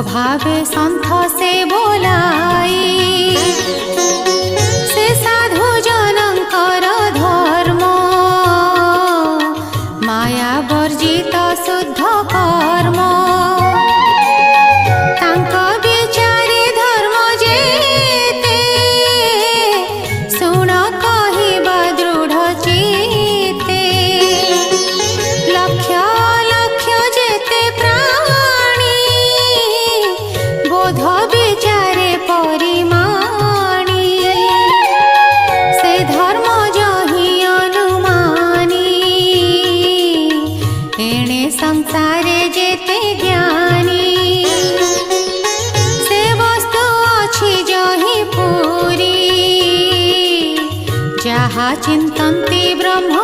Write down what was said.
स्वभावे संथ से बोलाई से साधु जनकर धर्म माया वर्जित शुद्ध कर्म तांक विचारे धर्म जेते सुण कहिबा दृढ़ चिते लक्ष्य लक्ष्य जेते प्राणी बोध विचारे परिमाणी से धर्म जहि अनुमानी एणे संसारे जेते ज्ञानी से वस्तु अछि जहि पूरी जहा चिंतन्ति ब्रह्म